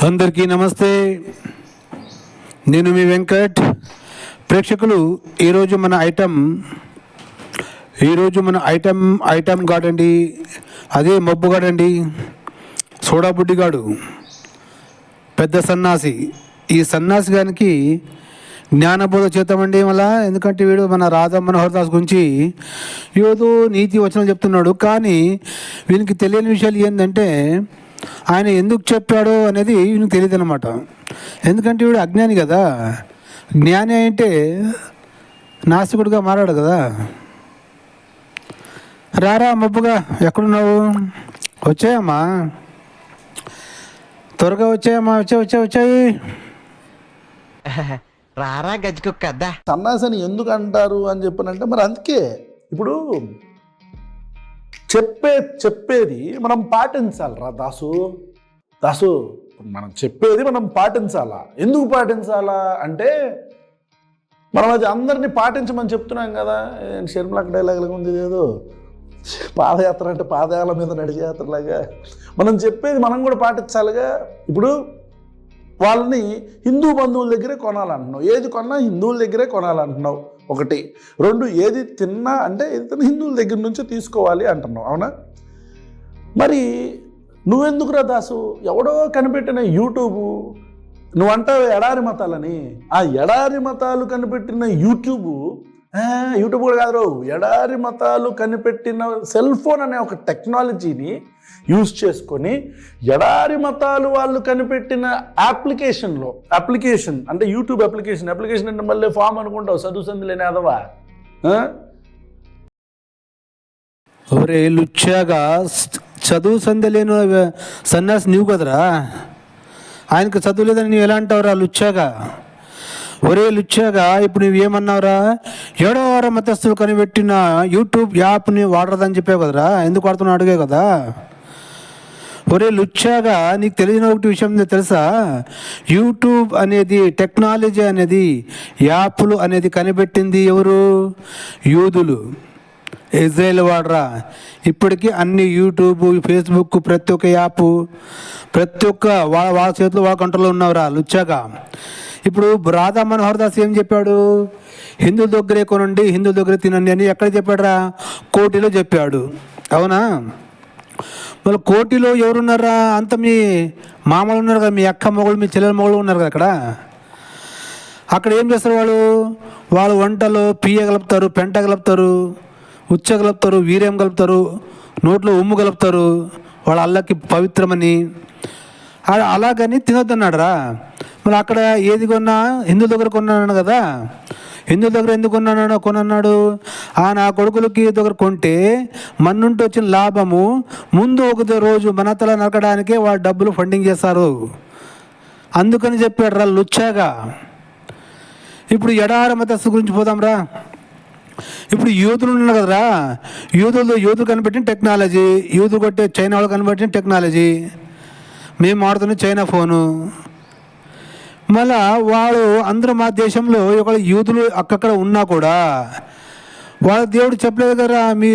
అందరికీ నమస్తే. నేను మీ వెంకట్. ప్రేక్షకులు, ఈరోజు మన ఐటమ్ గాడండి, అదే మబ్బుగాడండి, సోడాబుడ్డిగాడు, పెద్ద సన్నాసి. ఈ సన్నాసి గానికి జ్ఞానబోధ చేద్దామండి మళ్ళా. ఎందుకంటే వీడు మన రాధా మనోహర్ దాస్ గురించి ఏదో నీతి వచనాలు చెప్తున్నాడు, కానీ వీనికి తెలియని విషయాలు ఏంటంటే ఆయన ఎందుకు చెప్పాడో అనేది వీనికి తెలియదు అనమాట. ఎందుకంటే వీడు అజ్ఞాని కదా. జ్ఞాని అంటే నాస్తికుడిగా మారాడు కదా. రారా మబ్బుగా, ఎక్కడున్నావు? వచ్చాయమ్మా, త్వరగా వచ్చాయమ్మా, వచ్చాయి. రారా గజ్జికుక్క. సన్నాసని ఎందుకు అంటారు అని చెప్పనంటే, మరి అందుకే ఇప్పుడు చెప్పేది మనం పాటించాలరా దాసు మనం చెప్పేది మనం పాటించాలా. ఎందుకు పాటించాలా అంటే, మనం అది అందరినీ పాటించమని చెప్తున్నాం కదా. షర్మిలక్ డైలాగ్ ఉంది ఏదో, పాదయాత్ర అంటే పాదయాల మీద నడిచే యాత్రలాగా మనం చెప్పేది మనం కూడా పాటించాలిగా. ఇప్పుడు వాళ్ళని హిందూ బంధువుల దగ్గరే కొనాలంటున్నావు, ఏది కొన్నా హిందువుల దగ్గరే కొనాలంటున్నావు. ఒకటి. రెండు, ఏది తిన్నా అంటే హిందువుల దగ్గర నుంచి తీసుకోవాలి అంటున్నావు, అవునా? మరి నువ్వెందుకురా దాసు? ఎవడో కనిపెట్టిన యూట్యూబు, నువ్వంటావు ఎడారి మతాలని. ఆ ఎడారి మతాలు కనిపెట్టిన యూట్యూబ్ కూడా కాదు, ఎడారి మతాలు కనిపెట్టిన సెల్ ఫోన్ అనే ఒక టెక్నాలజీని యూజ్ చేసుకొని ఎడారి మతాలు వాళ్ళు కనిపెట్టిన అప్లికేషన్ అంటే యూట్యూబ్ అప్లికేషన్ అంటే మళ్ళీ ఫామ్ అనుకుంటావు, చదువు సంది లేని అదవా. ఒరే లుచ్చాగా, చదువు సంధి లేని సన్యాసి నీవు కదరా. ఆయనకు చదువు లేదని నువ్వు ఎలా అంటావురా లుచ్చాగా? ఒరే లుచ్చాగా, ఇప్పుడు నువ్వేమన్నావురా? ఏడోవార మతస్థులు కనిపెట్టిన యూట్యూబ్ యాప్ని వాడరదని చెప్పావు కదరా. ఎందుకు వాడుతున్నావు అడిగే కదా. ఒరే లుచ్చాగా, నీకు తెలియని ఒకటి విషయం తెలుసా? యూట్యూబ్ అనేది, టెక్నాలజీ అనేది, యాప్లు అనేది కనిపెట్టింది ఎవరు? యూదులు. ఇజ్రాయేల్ వాడరా. ఇప్పటికీ అన్ని యూట్యూబ్, ఫేస్బుక్, ప్రతి ఒక్క యాప్, ప్రతి ఒక్క వాళ్ళ చేతిలో వాళ్ళ కంట్రోల్లో ఉన్నవరా లుచ్చాగా. ఇప్పుడు రాధా మనోహర్ దాస్ ఏం చెప్పాడు? హిందువుల దగ్గరే కొనండి, హిందువుల దగ్గరే తినండి అని ఎక్కడ చెప్పాడురా? కోటిలో చెప్పాడు, అవునా? మళ్ళీ కోటిలో ఎవరున్నారా? అంత మీ మామలు ఉన్నారు కదా, మీ అక్క మొగలు, మీ చెల్లెల మొగలు ఉన్నారు కదా. అక్కడ ఏం చేస్తారు వాళ్ళు వంటలో పియ్య కలుపుతారు, పెంట కలుపుతారు, ఉచ్చ కలుపుతారు, వీర్యం కలుపుతారు, నోట్లో ఉమ్ము కలుపుతారు, వాళ్ళ అల్లకి పవిత్రమని. అలాగని తినొద్దన్నాడు రా. మరి అక్కడ ఏది కొన్నా హిందువుల దగ్గర కొన్నాను కదా. హిందువుల దగ్గర ఎందుకు కొనన్నాడు? నా కొడుకులకి దగ్గర కొంటే మన్నుంటి వచ్చిన లాభము ముందు ఒక రోజు మన తల నరకడానికే వాళ్ళు డబ్బులు ఫండింగ్ చేస్తారు, అందుకని చెప్పాడు రా లుచ్చాగా. ఇప్పుడు ఎడారి మతస్థు గురించి పోదాంరా. ఇప్పుడు యూదులు ఉన్నారు కదరా, యూదులు కనిపెట్టిన టెక్నాలజీ, యూదులు కొట్టే చైనా వాళ్ళు కనిపెట్టిన టెక్నాలజీ, మేము వాడుతున్న చైనా ఫోను. మళ్ళా వాడు అందరూ మా దేశంలో ఒకళ్ళు యూదులు అక్కడ ఉన్నా కూడా వాళ్ళ దేవుడు చెప్పలేదు కదా, మీ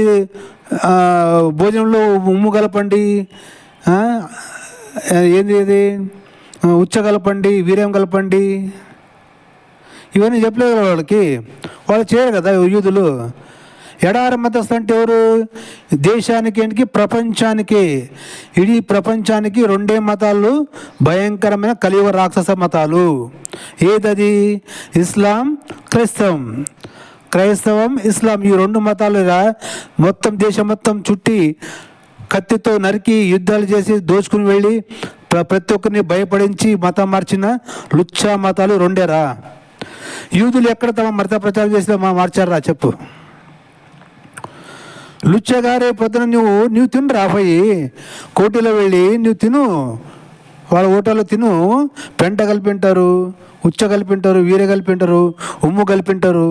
భోజనంలో ఉమ్ము కలపండి, ఏంది ఉచ్చ కలపండి, వీర్యం కలపండి, ఇవన్నీ చెప్పలేదు కదా వాళ్ళకి. వాళ్ళు చేయరు కదా యూదులు. ఎడారి మతస్థు అంటే ఎవరు? దేశానికి ఏంటికి, ప్రపంచానికి, ఇడీ ప్రపంచానికి రెండే మతాలు భయంకరమైన కలియుగ రాక్షస మతాలు. ఏదది? ఇస్లాం, క్రైస్తవం, ఇస్లాం. ఈ రెండు మతాలు మొత్తం దేశం మొత్తం చుట్టి కత్తితో నరికి యుద్ధాలు చేసి దోచుకుని వెళ్ళి ప్రతి ఒక్కరిని భయపడించి మతం మార్చిన లుచ్చా మతాలు రెండేరా. యూదులు ఎక్కడ తమ మత ప్రచారం చేసి మార్చారా చెప్పు? లుచ్చగారే పొద్దున నువ్వు తిను రాబోయి, కోటిలో వెళ్ళి నువ్వు తిను, వాళ్ళ హోటల్లో తిను. పెంట కలిపింటారు, ఉచ్చ కలిపింటారు, వీర కలిపింటారు, ఉమ్ము కలిపింటారు.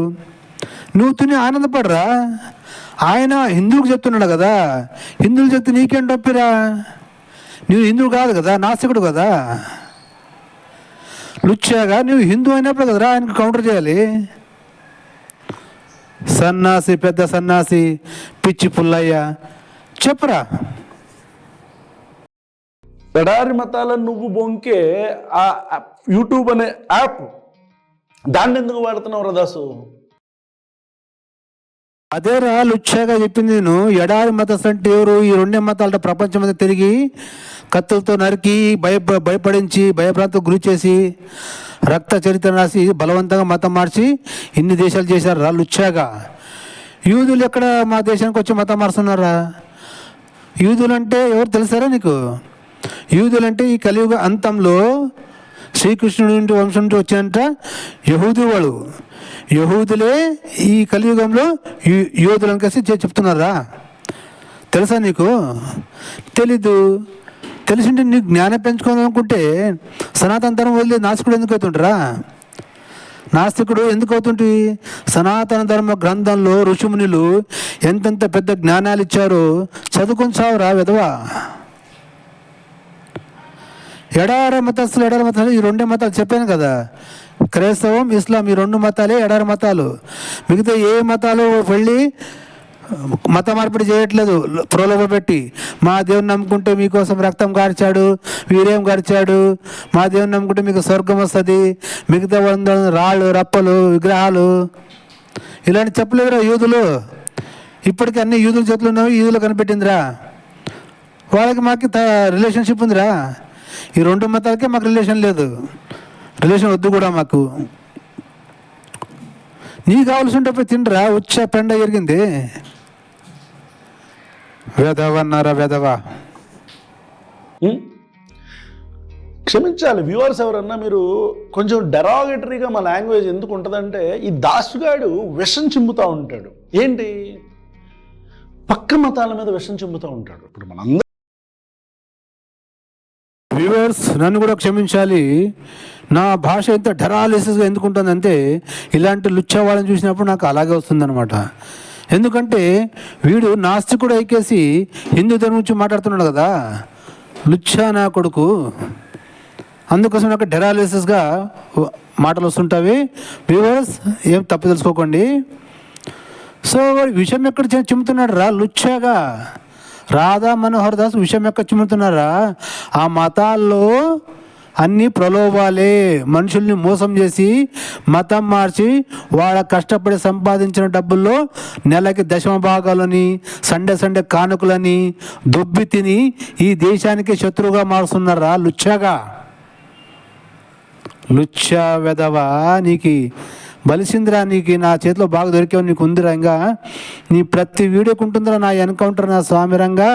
నువ్వు తిని ఆనందపడరా. ఆయన హిందువులకు చెప్తున్నాడు కదా, హిందువులు చెప్తే నీకేం తప్పిరా? నువ్వు హిందువు కాదు కదా, నాస్తికుడు కదా. లుచ్చాగా నువ్వు హిందూ అయినప్పుడు కదరా ఆయనకు కౌంటర్ చేయాలి. సన్నాసి, పెద్ద సన్నాసి, పిచ్చి పుల్లయ్య, చెప్పురా. ఎడారి మతాలను నువ్వు బొంకే ఆ యూట్యూబ్ అనే యాప్, దాన్ని ఎందుకు వాడుతున్నావు రా దాసు? అదేరా లుచ్చాగా చెప్పింది నేను. ఎడారి మతస్థు అంటే ఎవరు? ఈ రెండే మతాలు ప్రపంచం మీద తిరిగి కత్తులతో నరికి భయపడించి భయభ్రాంతికి గురి చేసి రక్త చరిత్ర రాసి బలవంతంగా మతం మార్చి ఇన్ని దేశాలు చేశారు రా లుచ్చాగా. యూదులు ఎక్కడ మా దేశానికి వచ్చి మతం మారుస్తున్నారా? యూదులు అంటే ఎవరు తెలుసారా నీకు? యూదులు అంటే ఈ కలియుగ అంతంలో శ్రీకృష్ణుడి నుండి వంశం నుండి వచ్చినంట యహూదు వాళ్ళు. యహూదులే ఈ కలియుగంలో యోధులను కలిసి చెప్తున్నారా? తెలుసా నీకు? తెలీదు. తెలిసింటే నీకు జ్ఞానం పెంచుకోవాలనుకుంటే సనాతన ధర్మం వదిలే నాస్తికుడు ఎందుకు అవుతుంటారా? నాస్తికుడు ఎందుకు అవుతుంటే సనాతన ధర్మ గ్రంథంలో ఋషిమునులు ఎంతెంత పెద్ద జ్ఞానాలు ఇచ్చారో చదువుకొని సావురా విధవా. ఎడారి మతస్థులు ఈ రెండే మతాలు చెప్పాను కదా, క్రైస్తవం ఇస్లాం, ఈ రెండు మతాలే ఎడారి మతాలు. మిగతా ఏ మతాలు వెళ్ళి మత మార్పిడి చేయట్లేదు ప్రలోభ పెట్టి. మా దేవుని నమ్ముకుంటే మీకోసం రక్తం గార్చాడు, వీర్యం గార్చాడు, మా దేవుని నమ్ముకుంటే మీకు స్వర్గం వస్తుంది, మిగతా రాళ్ళు రప్పలు విగ్రహాలు ఇలాంటి చెప్పలేదురా యూదులు. ఇప్పటికీ అన్ని యూదుల చేతులు ఉన్నవి యూదులు కనిపెట్టిందిరా. వాళ్ళకి మాకు రిలేషన్షిప్ ఉందిరా. ఈ రెండు మతాలకే మాకు రిలేషన్ లేదు, రిలేషన్ వద్దు కూడా మాకు. నీకు కావాల్సి ఉంటే పోయి తిండ్రా, వచ్చా పెండ ఎరిగింది. వేదవ అన్నారా వేదవా. క్షమించాలి వ్యూవర్స్, ఎవరన్నా మీరు కొంచెం డెరాగేటరీగా మా లాంగ్వేజ్ ఎందుకు ఉంటుందంటే, ఈ దాసుగాడు విషం చిమ్ముతూ ఉంటాడు. ఏంటి? పక్క మతాల మీద విషం చిమ్ముతూ ఉంటాడు. ఇప్పుడు మనందరం వ్యూవర్స్ నన్ను కూడా క్షమించాలి. నా భాష ఎంత డెరాలిసిస్గా ఎందుకు ఉంటుందంటే ఇలాంటి లుచ్చా వాళ్ళని చూసినప్పుడు నాకు అలాగే వస్తుందన్నమాట. ఎందుకంటే వీడు నాస్తికుడు అయికేసి హిందూ ధర్మం నుంచి మాట్లాడుతున్నాడు కదా, లుచ్చా నా కొడుకు. అందుకోసం నాకు డెరాలిసిస్గా మాటలు వస్తుంటాయి. వ్యూవర్స్ ఏం తప్పు తెలుసుకోకండి. సో విషయం ఎక్కడ చిమ్ముతున్నాడు రా లుచ్చాగా. రాధా మనోహర్ దాస్ విషయం ఎక్కడ చిమ్ముతున్నారా? ఆ మతాల్లో అన్ని ప్రలోభాలే. మనుషుల్ని మోసం చేసి మతం మార్చి వాళ్ళ కష్టపడి సంపాదించిన డబ్బుల్లో నెలకి దశమ భాగాలని సండే కానుకలని దొబ్బి తిని ఈ దేశానికి శత్రువుగా మారుస్తున్నారా లుచ్చాగా. లుచ్చా వెదవా, నీకు బలిసిందిరా. నీకు నా చేతిలో బాగా దొరికావు, నీకు ఉందిరా. ఇంకా నీ ప్రతి వీడియోకి ఉంటుందిరా నా ఎన్కౌంటర్, నా స్వామిరంగా.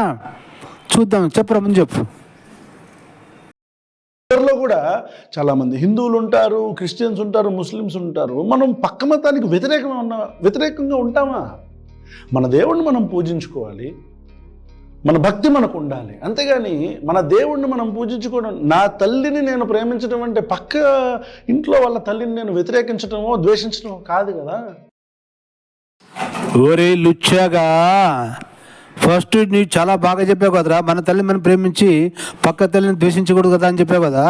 చూద్దాం, చెప్పురా ముందు చెప్పు. లో కూడా చాలామంది హిందువులు ఉంటారు, క్రిస్టియన్స్ ఉంటారు, ముస్లిమ్స్ ఉంటారు. మనం పక్క మతానికి వ్యతిరేకంగా ఉంటామా? మన దేవుణ్ణి మనం పూజించుకోవాలి, మన భక్తి మనకు ఉండాలి. అంతేగాని మన దేవుణ్ణి మనం పూజించుకోవడం, నా తల్లిని నేను ప్రేమించడం అంటే పక్క ఇంట్లో వాళ్ళ తల్లిని నేను వ్యతిరేకించడమో ద్వేషించడమో కాదు కదా. ఓరే లుచ్చాగా, ఫస్ట్ నీవు చాలా బాగా చెప్పావు కదరా, మన తల్లిని మనం ప్రేమించి పక్క తల్లిని ద్వేషించకూడదు కదా అని చెప్పావు కదా.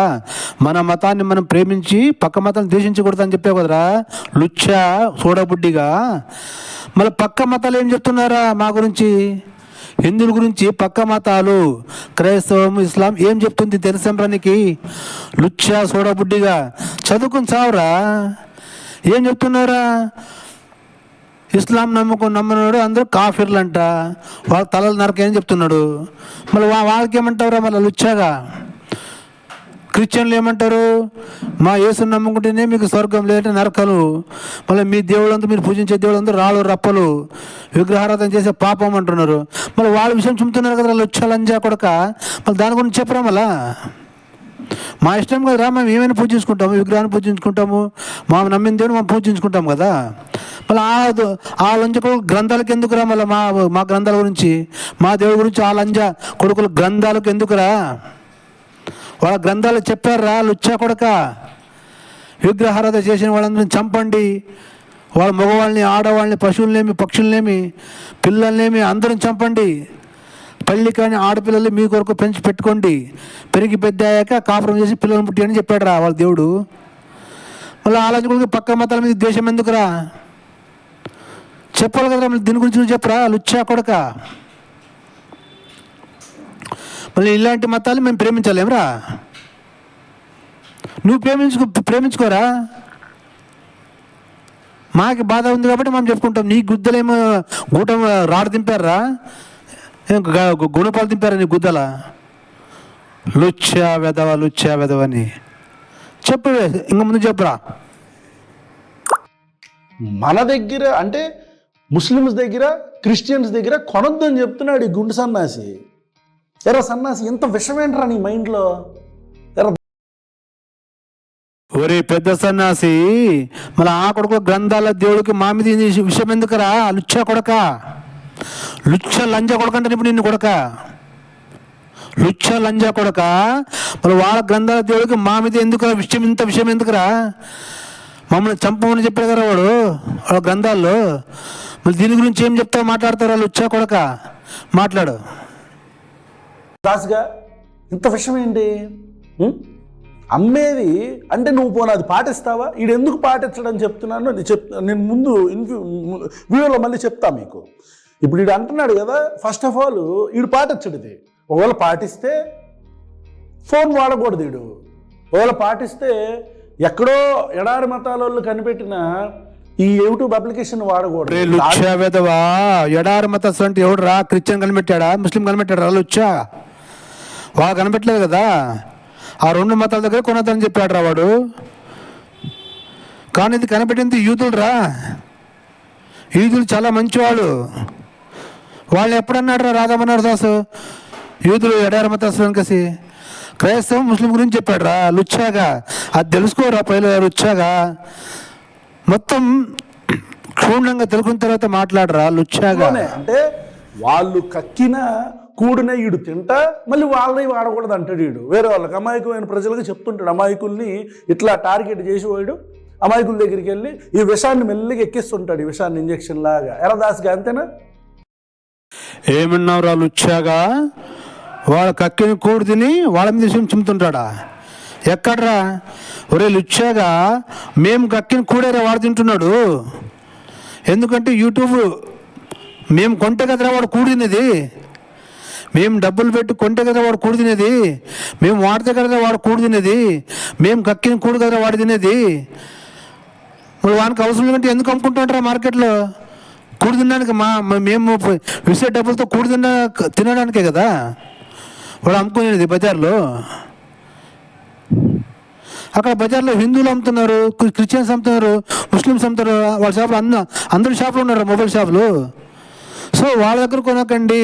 మన మతాన్ని మనం ప్రేమించి పక్క మతాన్ని ద్వేషించకూడదు అని చెప్పావు కదరా లుచ్చా చూడబుడ్డిగా. మళ్ళీ పక్క మతాలు ఏం చెప్తున్నారా మా గురించి? హిందువుల గురించి పక్క మతాలు క్రైస్తవం ఇస్లాం ఏం చెప్తుంది తెలుసంరా నీకు? లుచ్చా చూడబుడ్డిగా చదువుకుని చావురా. ఏం చెప్తున్నారా? ఇస్లాం నమ్మనాడు అందరూ కాఫీర్లు అంట, వాళ్ళ తలలు నరకేం చెప్తున్నాడు. మళ్ళీ వాళ్ళకి ఏమంటావురా మళ్ళీ లుచ్చాగా? క్రిస్టియన్లు ఏమంటారు? మా యేసుని నమ్ముకుంటేనే మీకు స్వర్గం, లేదంటే నరకలు. మళ్ళీ మీ దేవుళ్ళంతా, మీరు పూజించే దేవుళ్ళంతా రాళ్ళు రప్పలు విగ్రహారాధన చేసే పాపం అంటున్నారు. మళ్ళీ వాళ్ళ విషయం చెబుతున్నారు కదా లుచ్చాలంజా కొడక. మళ్ళీ దాని గురించి చెప్పరా? మళ్ళా మా ఇష్టం కదరా, మేము ఏమైనా పూజించుకుంటాము, విగ్రహాన్ని పూజించుకుంటాము, మా నమ్మిన దేవుని మనం పూజించుకుంటాం కదా. మళ్ళీ ఆ లంజ కొడుకు గ్రంథాలకు ఎందుకురా? మళ్ళీ మా గ్రంథాల గురించి, మా దేవుడి గురించి ఆ లంజ కొడుకుల గ్రంథాలకు ఎందుకురా? వాళ్ళ గ్రంథాలు చెప్పారా లుచ్చా కొడక? విగ్రహారాధన చేసిన వాళ్ళందరినీ చంపండి, వాళ్ళ మగవాళ్ళని, ఆడవాళ్ళని, పశువులనేమి, పక్షులనేమి, పిల్లల్నేమి అందరం చంపండి. పల్లి కానీ ఆడపిల్లలు మీ కొరకు పెంచి పెట్టుకోండి, పెరిగి పెద్ద అయ్యాక కాపురం చేసి పిల్లలు పుట్టి అని చెప్పాడు రా వాళ్ళ దేవుడు. మళ్ళీ ఆలోచనకు పక్క మతాల మీద ద్వేషం ఎందుకురా? చెప్పాలి కదరా. మళ్ళీ దీని గురించి నువ్వు చెప్పరా లుచ్చా కొడక. మళ్ళీ ఇలాంటి మతాలు మేము ప్రేమించలేమురా? నువ్వు ప్రేమించుకోరా? మాకు బాధ ఉంది కాబట్టి మనం చెప్పుకుంటాం. నీ గుద్దలేమో గూటం రాడు దింపారా, గుణపాలు దింపారా నీ గుద్దల? లుచ్చా వెధవ అని చెప్పు. ఇంక ముందు చెప్పురా. మన దగ్గర అంటే ముస్లిమ్స్ దగ్గర, క్రిస్టియన్స్ దగ్గర కొనొద్దని చెప్తున్నాడు ఈ గుండు సన్నాసి. ఎరా సన్నాసి, ఇంత విషమేంట్రా నీ మైండ్లో? ఒరే పెద్ద సన్నాసి, మళ్ళీ ఆ కొడుకు గ్రంథాల దేవుడికి మా మీద విషయం ఎందుకురా? లుచ్చా కొడక, లంజా కొడక అంటే ఇప్పుడు నిన్ను కొడక, లంజా కొడక. మరి వాళ్ళ గ్రంథాల దేవుడికి మా మీద ఎందుకురా ఇంత విషయం ఎందుకురా? మమ్మల్ని చంపమని చెప్పాడు కదా వాడు వాళ్ళ గ్రంథాల్లో. మరి దీని గురించి ఏం చెప్తావు, మాట్లాడతారా? లుచ్చా కొడక మాట్లాడు. దాసుగా ఇంత విషయం ఏంటి? అమ్మేది అంటే నువ్వు పోనీ అది పాటిస్తావా? ఈడు ఎందుకు పాటించడం చెప్తున్నాను నేను ముందు వీడియోలో మళ్ళీ చెప్తా మీకు. ఇప్పుడు ఈడు అంటున్నాడు కదా, ఫస్ట్ ఆఫ్ ఆల్ ఈడు పాటించడు. ఇది ఒకవేళ పాటిస్తే ఫోన్ వాడకూడదు. ఈడు ఒకవేళ పాటిస్తే ఎక్కడో ఎడారి మతాల వాళ్ళు కనిపెట్టిన ఈ యూట్యూబ్ అప్లికేషన్ వాడకూడదు. లుచ్చా వెధవా, ఎడారి మతస్థులు అంటే ఎవడు రా? క్రిస్టియన్ కనిపెట్టాడా, ముస్లిం కనిపెట్టాడా? లుచ్చా వాడు కనిపెట్టలేదు కదా. ఆ రెండు మతాల దగ్గర కొనద్దని చెప్పాడు రా వాడు. కానీ ఇది కనిపెట్టింది యూదులు రా. యూదులు చాలా మంచివాళ్ళు. వాళ్ళు ఎప్పుడన్నాడు రా రాధామన్నారు దాసు యూదులు ఎడారి మతస్థులు కసి? క్రైస్తవం ముస్లిం గురించి చెప్పాడు రా లుచ్చాగా. అది తెలుసుకోరా పైన లుచ్చాగా. మొత్తం క్షుణ్ణంగా తెలుసుకున్న తర్వాత మాట్లాడరా లుచ్చాగా. అంటే వాళ్ళు కక్కిన కూడిన ఈడు తింటా మళ్ళీ వాళ్ళని వాడకూడదు అంటాడు ఈడు. వేరే వాళ్ళకి అమాయకమైన ప్రజలకు చెప్తుంటాడు. అమాయకుల్ని ఇట్లా టార్గెట్ చేసి పోయాడు. అమాయకుల దగ్గరికి వెళ్ళి ఈ విషాన్ని మెల్లిగా ఎక్కిస్తుంటాడు, ఈ విషాన్ని ఇంజక్షన్ లాగా. ఎలా దాసుగా అంతేనా? ఏమన్నావు రా లుచ్చాగా? వాళ్ళ కక్కిన కూడు తిని వాళ్ళ మీద చింపుతుంటాడా? ఎక్కడ్రా? ఒరే లుచ్చాగా, మేము కక్కిన కూడేరా వాడు తింటున్నాడు. ఎందుకంటే యూట్యూబ్ మేము కొంటే కదరా వాడు కూడి తినేది. మేము డబ్బులు పెట్టి కొంటే కదా వాడు కూడి తినేది. మేము వాడితే కదా వాడు కూడి తినేది. మేము కక్కిన కూడు కదా వాడు తినేది. మరి వానికి అవసరం లేదంటే ఎందుకు అమ్ముకుంటుంటారా మార్కెట్లో? కూడి తినడానికి మేము విసే డబ్బులతో కూడి తినడానికే కదా వాడు అమ్ముకునేది బజార్లో. అక్కడ బజార్లో హిందువులు అమ్ముతున్నారు, క్రిస్టియన్స్ అమ్ముతున్నారు, ముస్లిమ్స్ అమ్ముతారు. వాళ్ళ షాపులు అందరి షాపులు ఉన్నారు, మొబైల్ షాపులు. సో వాళ్ళ దగ్గర కొనకండి,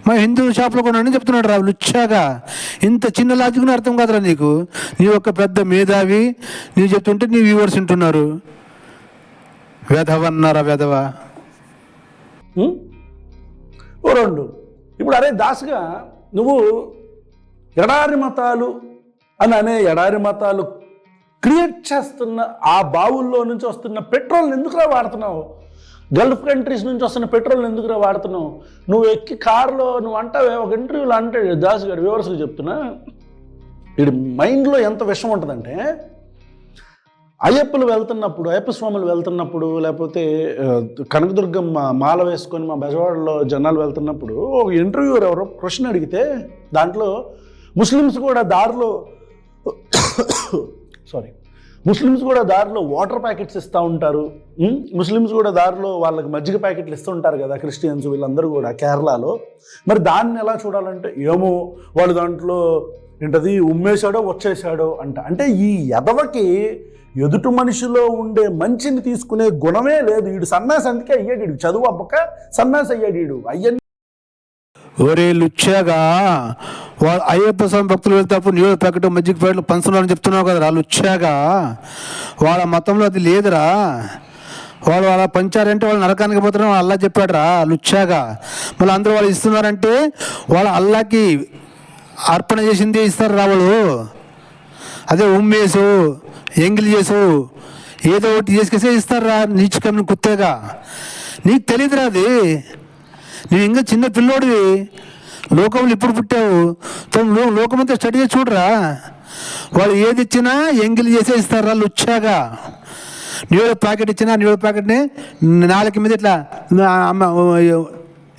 మా హిందూ షాపులో కొనని చెప్తున్నాడు రా లుచ్చాగా. ఇంత చిన్న లాజిక్ని అర్థం కాదురా నీకు? నీ ఒక పెద్ద మేధావి, నీవు చెప్తుంటే నీ వ్యూవర్స్ వింటున్నారు. వెధవన్నారా వెధవ. ఓ రెండు. ఇప్పుడు అరే దాసుగా, నువ్వు ఎడారి మతాలు అని ఎడారి మతాలు క్రియేట్ చేస్తున్న ఆ బావుల్లో నుంచి వస్తున్న పెట్రోల్ని ఎందుకురా వాడుతున్నావు? గల్ఫ్ కంట్రీస్ నుంచి వస్తున్న పెట్రోల్ని ఎందుకురా వాడుతున్నావు? నువ్వు ఎక్కి కారులో నువ్వు అంటావే, ఒక ఇంటర్వ్యూలో అంటే దాసు గారు వ్యూవర్స్కి చెప్తున్నా, వీడి మైండ్లో ఎంత విషయం ఉంటుందంటే, అయ్యప్పలు వెళ్తున్నప్పుడు, అయ్యప్ప స్వాములు వెళ్తున్నప్పుడు, లేకపోతే కనకదుర్గమ్మ మాల వేసుకొని మా బెజవాడలో జనాలు వెళ్తున్నప్పుడు ఒక ఇంటర్వ్యూర్ ఎవరో క్వశ్చన్ అడిగితే దాంట్లో ముస్లిమ్స్ కూడా దారిలో వాటర్ ప్యాకెట్స్ ఇస్తూ ఉంటారు, ముస్లిమ్స్ కూడా దారిలో వాళ్ళకి మజ్జిగ ప్యాకెట్లు ఇస్తుంటారు కదా క్రిస్టియన్స్ వీళ్ళందరూ కూడా కేరళలో. మరి దాన్ని ఎలా చూడాలంటే, ఏమో వాడు దాంట్లో ఏంటది ఉమ్మేశాడో వచ్చేసాడో అంటే ఈ ఎదవకి ఎదుటి మనిషిలో ఉండే మంచిని తీసుకునే గుణమే లేదు. వీడు సన్నాసి, అందుకే అయ్యాడు. వీడు చదువు అబ్బక సన్నాసి అయ్యాడు. వీడు అయ్యని ఒరే లుచ్చాగా, వాళ్ళు అయ్యప్ప స్వామి భక్తులు వెళ్తాప్పుడు నీళ్ళు ప్యాకెట్ మజ్జిగ ప్యాకెట్లు పంచుతున్నారని చెప్తున్నావు కదరా లుచ్చాగా. వాళ్ళ మతంలో అది లేదురా. వాళ్ళు అలా పంచారంటే వాళ్ళు నరకానికి పోతారని వాళ్ళు అల్లా చెప్పాడు రా లుచ్చాగా. మళ్ళీ అందరూ వాళ్ళు ఇస్తున్నారంటే వాళ్ళు అల్లాకి అర్పణ చేసింది ఇస్తారు రా వాళ్ళు. అదే ఉమ్మేసు ఎంగిలి చేసు ఏదో ఒకటి చేసుకేసే ఇస్తారా నీచుకమ్ని కుత్తేగా. నీకు తెలియదురా అది. నువ్వు ఇంకా చిన్న పిల్లోడివి, లోకంలో ఇప్పుడు పుట్టావు. లోకమంతా స్టడీ చేసి చూడరా. వాళ్ళు ఏది ఇచ్చినా ఎంగిలి చేసే ఇస్తారా లుచ్చాగా. నీళ్ళ ప్యాకెట్ ఇచ్చినా నీళ్ళ ప్యాకెట్ని నాలుగు మీద ఇట్లా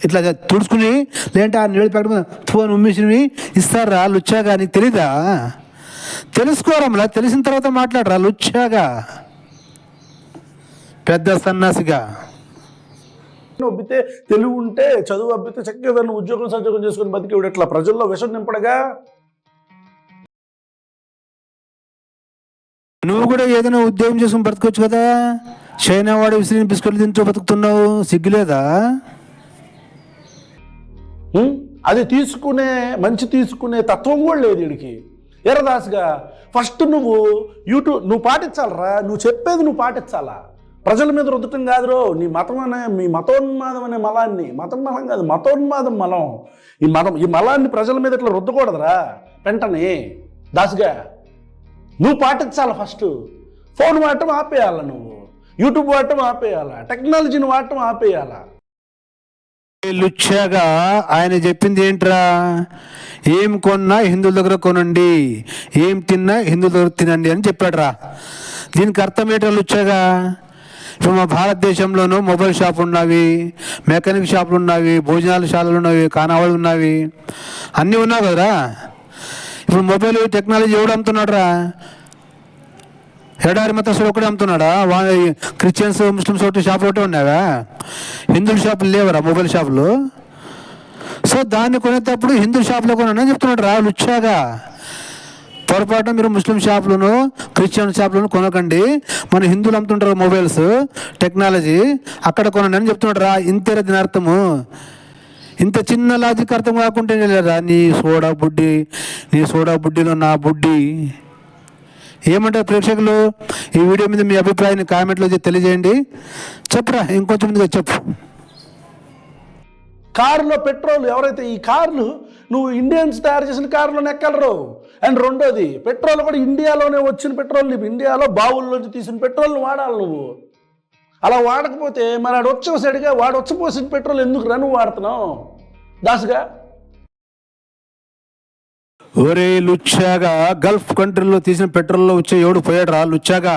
ఇట్లా తుడుచుకుని లేదంటే ఆ నీళ్ళు పెట్టడం ఫోన్ ఉమ్మేసినవి ఇస్తారా లుచ్చాగా? నీకు తెలీదా? తెలుసుకోరమ్మలా, తెలిసిన తర్వాత మాట్లాడరా లుచ్చాగా, పెద్ద సన్నాసిగా. ఒబ్బితే తెలివి ఉంటే చదువు అబ్బితే చక్కగా దాన్ని ఉద్యోగం సద్యోగం చేసుకుని బతికి ఇట్లా ప్రజల్లో విషం నింపడగా. నువ్వు కూడా ఏదైనా ఉద్యోగం చేసుకుని బ్రతకొచ్చు కదా. చైనా వాడు విసిరిన బిస్కెట్లు తింటూ బతుకుతున్నావు, సిగ్గులేదా? అది తీసుకునే తత్వం కూడా లేదు వీడికి. ఎర్రదాసుగా ఫస్ట్ నువ్వు నువ్వు పాటించాలరా, నువ్వు చెప్పేది నువ్వు పాటించాలా. ప్రజల మీద రుద్దటం కాదురో నీ మతం మీ మతోన్మాదం అనే మలాన్ని, మతం మలం కాదు మతోన్మాదం మలం, ఈ మలాన్ని ప్రజల మీద ఇట్లా రుద్దకూడదురా వెంటనే. దాసుగా నువ్వు పాటించాలి. ఫస్ట్ ఫోన్ వాడటం ఆపేయాల, నువ్వు యూట్యూబ్ వాడటం ఆపేయాల, టెక్నాలజీని వాడటం ఆపేయాల. లుచ్చాగా ఆయన చెప్పింది ఏంట్రా? ఏం కొన్నా హిందువుల దగ్గర కొనండి, ఏం తిన్నా హిందువుల దగ్గర తినండి అని చెప్పాడురా. దీనికి అర్థం ఏంట్రా లుచ్చాగా? ఇప్పుడు మా భారతదేశంలోనూ మొబైల్ షాపులు ఉన్నవి, మెకానిక్ షాపులు ఉన్నవి, భోజనాల శాలలు ఉన్నవి, ఖానావాళ్ళు ఉన్నవి, అన్నీ ఉన్నావు కదరా. ఇప్పుడు మొబైల్ టెక్నాలజీ ఎవడు అమ్ముతున్నాడు రా? ఎడారి మతస్థుడు ఒకటే అమ్ముతున్నాడా? క్రిస్టియన్స్ ముస్లిమ్స్ ఒకటి షాపులు ఒకటే ఉన్నావా? హిందువుల షాపులు లేవరా మొబైల్ షాపులు? సో దాన్ని కొనేటప్పుడు హిందూ షాపులో కొనని చెప్తున్నాడు రా లుచ్చాగా. పొరపాటున మీరు ముస్లిం షాపులను క్రిస్టియన్ షాపులను కొనకండి, మన హిందువులు అమ్ముతుంటారు మొబైల్స్ టెక్నాలజీ, అక్కడ కొనండి అని చెప్తున్నాడు రా. ఇంతేరా దీని అర్థము? ఇంత చిన్న లాజిక్ అర్థం కాకుంటే లేదా నీ సోడా బుడ్డిలో నా బుడ్డి. ఏమంటారు ప్రేక్షకులు? ఈ వీడియో మీద మీ అభిప్రాయాన్ని కామెంట్లో తెలియజేయండి. చెప్పురా, ఇంకొంచెం ముందుగా చెప్పు. కారులో పెట్రోల్ ఎవరైతే ఈ కార్లు నువ్వు ఇండియన్స్ తయారు చేసిన కారులోనే ఎక్కలరు. అండ్ రెండోది పెట్రోల్ కూడా ఇండియాలోనే వచ్చిన పెట్రోల్, ఇండియాలో బావుల్లోంచి తీసిన పెట్రోల్ని వాడాలి నువ్వు. అలా వాడకపోతే మరి వాడు వచ్చేసడిగా వాడు వచ్చిపోసిన పెట్రోల్ ఎందుకు నువ్వు వాడుతున్నావు దాసుగా? ఒరే లుచ్చాగా, గల్ఫ్ కంట్రీలో తీసిన పెట్రోల్లో వచ్చే ఎవడు పోయాడు రా లుచ్చాగా.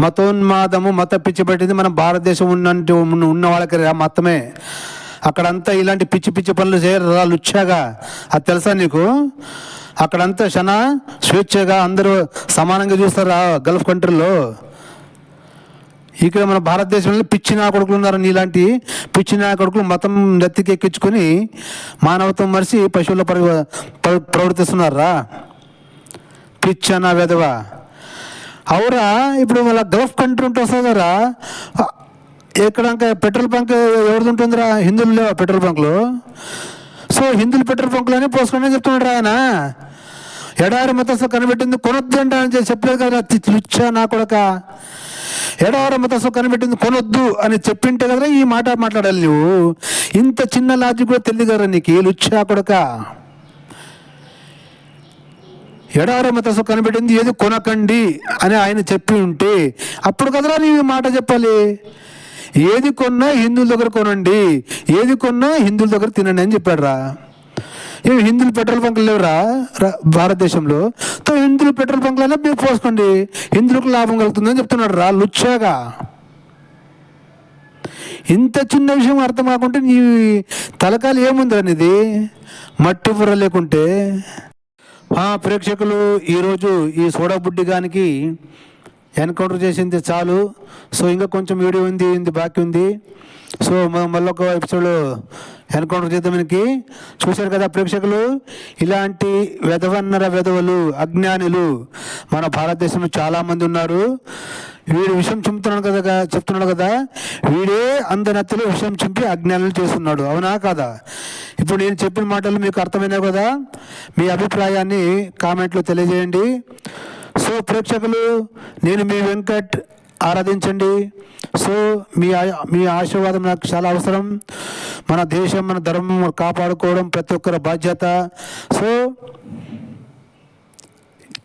మతోన్మాదము మత పిచ్చి పట్టింది మన భారతదేశం ఉన్న వాళ్ళకి రా మతమే. అక్కడంతా ఇలాంటి పిచ్చి పిచ్చి పనులు చేయరు రా లుచ్చాగా. అది తెలుసా నీకు? అక్కడంతా స్వేచ్ఛగా అందరూ సమానంగా చూస్తారు గల్ఫ్ కంట్రీలో. ఇక్కడ మన భారతదేశంలో పిచ్చి నా కొడుకులు ఉన్నారు. నీలాంటి పిచ్చి నా కొడుకులు మతం నెత్తికి ఎక్కించుకొని మానవత్వం మరిచి పశువుల్లో ప్రవర్తిస్తున్నారా పిచ్చి నా వెధవా. అవురా, ఇప్పుడు మళ్ళీ గల్ఫ్ కంట్రీ ఉంటే వస్తుందరా. ఇక్కడ పెట్రోల్ బంక్ ఎవరిది ఉంటుందిరా? హిందువులు లేవా పెట్రోల్ బంకులు? సో హిందువులు పెట్రోల్ బంకులోనే పోసుకోండి అని చెప్తున్నాడు ఆయన. ఎడారి మతస్థ కనిపెట్టింది కొనొద్దు అంటే అని చెప్పలేదు కదా లుచ్చా నా కొడక. ఎడారి మతస్థ కనిపెట్టింది కొనొద్దు అని చెప్పింటే కదరా ఈ మాట మాట్లాడాలి నువ్వు. ఇంత చిన్న లాజిక్ కూడా తెలియదు కదా నీకు లుచ్చా కొడక. ఎడారి మతస్థ కనిపెట్టింది ఏది కొనకండి అని ఆయన చెప్పి ఉంటే అప్పుడు కదరా నీ మాట చెప్పాలి. ఏది కొన్నా హిందువుల దగ్గర కొనండి, ఏది కొన్నా హిందువుల దగ్గర తినండి అని చెప్పాడు రా. ఏమి హిందువులు పెట్రోల్ బంకులు లేవురా భారతదేశంలో? తో హిందువులు పెట్రోల్ బంకులైనా మీరు పోసుకోండి, హిందువులకు లాభం కలుగుతుందని చెప్తున్నాడు రా లుచ్చాగా. ఇంత చిన్న విషయం అర్థం కాకుంటే నీ తలకాలు ఏముందిరా నీది మట్టి బుర్ర లేకుంటే. ప్రేక్షకులు, ఈరోజు ఈ సోడా బుడ్డి గానికి ఎన్కౌంటర్ చేసింది చాలు. సో ఇంకా కొంచెం వీడియో ఉంది బాకీ ఉంది. సో మళ్ళీ ఒక ఎపిసోడ్లో ఎన్కౌంటర్ చేద్దాం. మనకి చూశారు కదా ప్రేక్షకులు, ఇలాంటి వెధవలు అజ్ఞానులు మన భారతదేశంలో చాలామంది ఉన్నారు. వీడు విషయం చెప్తున్నాడు కదా, వీడే అందనెత్తలో విషయం చింపి అజ్ఞానులు చేస్తున్నాడు. అవునా కాదా? ఇప్పుడు నేను చెప్పిన మాటలు మీకు అర్థమైనాయి కదా? మీ అభిప్రాయాన్ని కామెంట్లో తెలియజేయండి. సో ప్రేక్షకులు, నేను మీ వెంకట్, ఆరాధించండి. సో మీ ఆశీర్వాదం నాకు చాలా అవసరం. మన దేశం మన ధర్మం కాపాడుకోవడం ప్రతి ఒక్కరి బాధ్యత. సో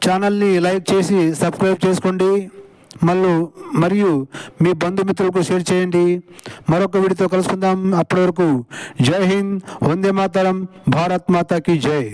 ఛానల్ని లైక్ చేసి సబ్స్క్రైబ్ చేసుకోండి. మరియు మీ బంధుమిత్రులకు షేర్ చేయండి. మరొక వీడియోతో కలుసుకుందాం. అప్పటి వరకు జై హింద్, వందే మాతరం, భారత్ మాతా కీ జై.